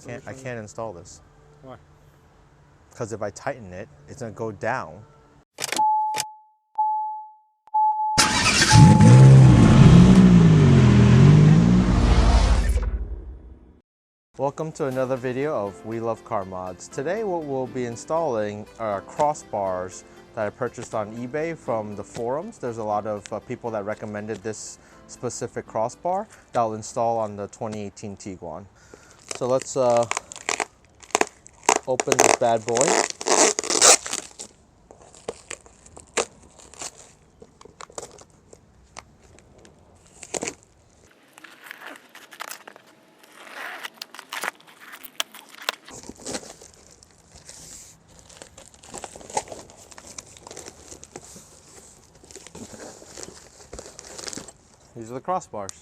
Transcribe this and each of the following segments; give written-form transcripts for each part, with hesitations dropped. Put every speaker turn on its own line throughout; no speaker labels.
I can't install this.
Why?
Because if I tighten it, it's gonna go down. Welcome to another video of We Love Car Mods. Today what we'll be installing are crossbars that I purchased on eBay from the forums. There's a lot of people that recommended this specific crossbar that I'll install on the 2018 Tiguan. So let's open this bad boy. These are the crossbars.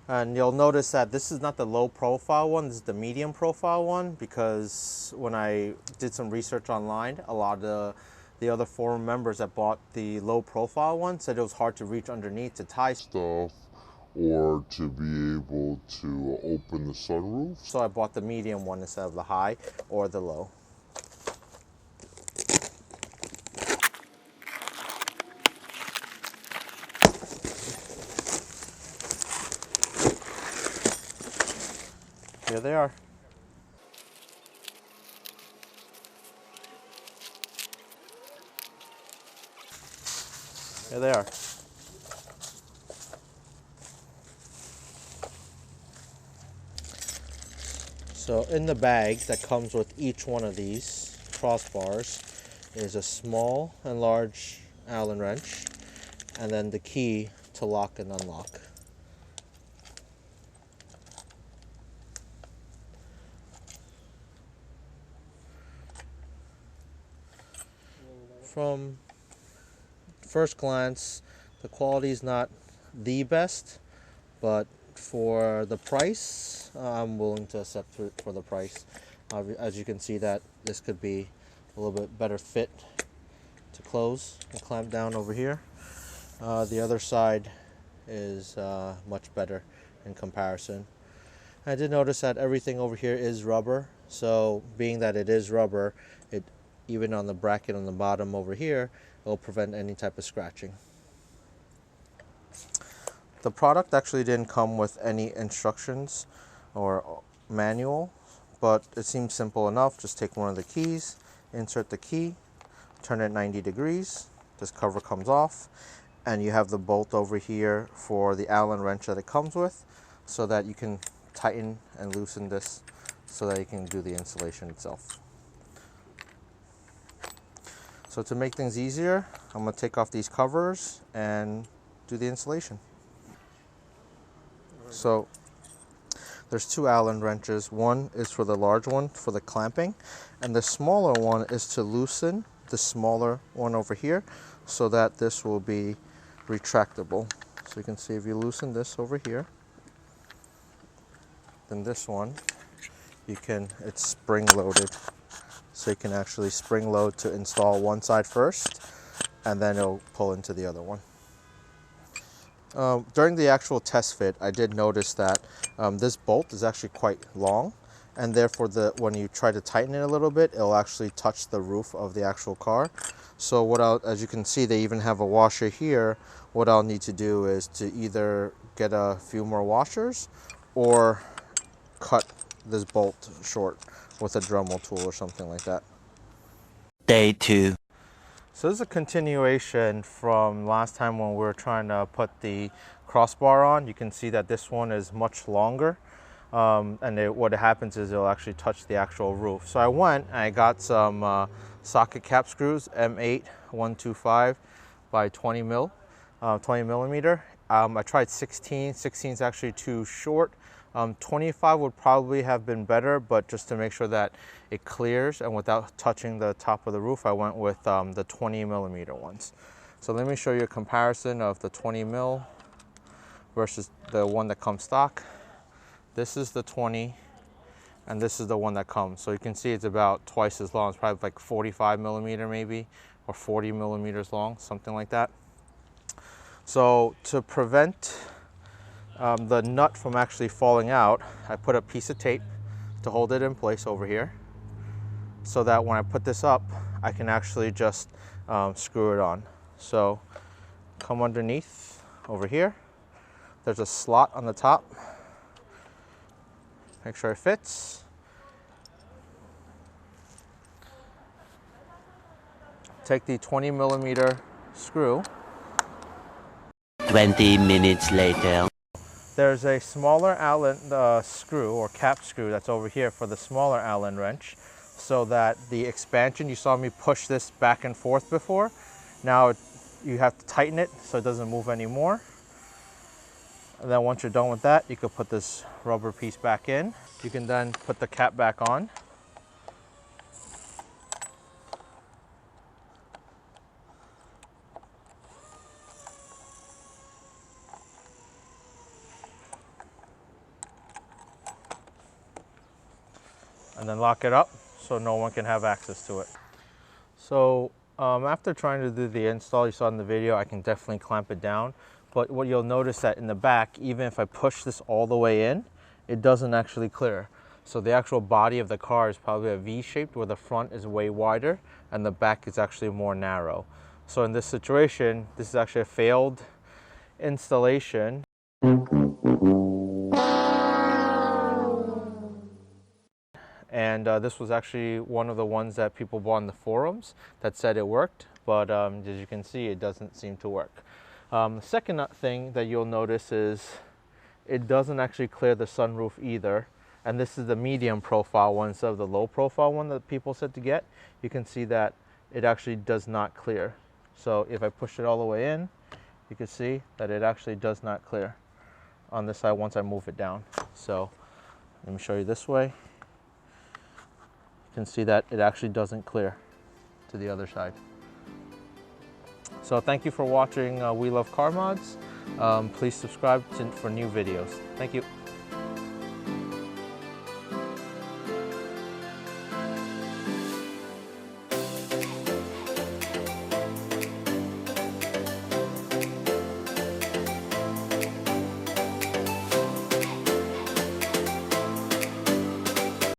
And you'll notice that this is not the low profile one, this is the medium profile one, because when I did some research online, a lot of the other forum members that bought the low profile one said it was hard to reach underneath to tie stuff
or to be able to open the sunroof.
So I bought the medium one instead of the high or the low. Here they are. Here they are. So in the bag that comes with each one of these crossbars is a small and large Allen wrench, and then the key to lock and unlock. From first glance, the quality is not the best, but for the price, I'm willing to accept it for the price. As you can see, that this could be a little bit better fit to close and clamp down over here. The other side is much better in comparison. I did notice that everything over here is rubber, so being that it is rubber, it even on the bracket on the bottom over here, it will prevent any type of scratching. The product actually didn't come with any instructions or manual, but it seems simple enough. Just take one of the keys, insert the key, turn it 90 degrees, this cover comes off, and you have the bolt over here for the Allen wrench that it comes with, so that you can tighten and loosen this so that you can do the installation itself. So to make things easier, I'm going to take off these covers and do the installation. So there's two Allen wrenches. One is for the large one for the clamping, and the smaller one is to loosen the smaller one over here so that this will be retractable. So you can see if you loosen this over here, then this one, it's spring loaded. So you can actually spring load to install one side first, and then it'll pull into the other one. During the actual test fit, I did notice that this bolt is actually quite long, and therefore when you try to tighten it a little bit, it'll actually touch the roof of the actual car. So as you can see, they even have a washer here. What I'll need to do is to either get a few more washers or cut this bolt short with a Dremel tool or something like that.
Day 2.
So this is a continuation from last time when we were trying to put the crossbar on. You can see that this one is much longer, and what happens is it'll actually touch the actual roof. So I went and I got some socket cap screws, M8 125 by 20 millimeter. I tried 16. 16 is actually too short. 25 would probably have been better, but just to make sure that it clears and without touching the top of the roof, I went with the 20 millimeter ones. So let me show you a comparison of the 20 mil versus the one that comes stock. This is the 20, and this is the one that comes. So you can see it's about twice as long. It's probably like 45 millimeter maybe, or 40 millimeters long, something like that. So to prevent the nut from actually falling out, I put a piece of tape to hold it in place over here, so that when I put this up, I can actually just screw it on. So come underneath over here. There's a slot on the top. Make sure it fits. Take the 20mm screw.
20 minutes later.
There's a smaller Allen screw or cap screw that's over here for the smaller Allen wrench, so that the expansion, you saw me push this back and forth before, now you have to tighten it so it doesn't move anymore. And then once you're done with that, you could put this rubber piece back in. You can then put the cap back on. And then lock it up so no one can have access to it. So after trying to do the install, you saw in the video, I can definitely clamp it down. But what you'll notice that in the back, even if I push this all the way in, it doesn't actually clear. So the actual body of the car is probably a V-shaped, where the front is way wider and the back is actually more narrow. So in this situation, this is actually a failed installation. And this was actually one of the ones that people bought on the forums that said it worked, but as you can see, it doesn't seem to work. The second thing that you'll notice is it doesn't actually clear the sunroof either. And this is the medium profile one instead of the low profile one that people said to get. You can see that it actually does not clear. So if I push it all the way in, you can see that it actually does not clear on this side once I move it down. So let me show you this way. You can see that it actually doesn't clear to the other side. So thank you for watching We Love Car Mods. Please subscribe for new videos. Thank you.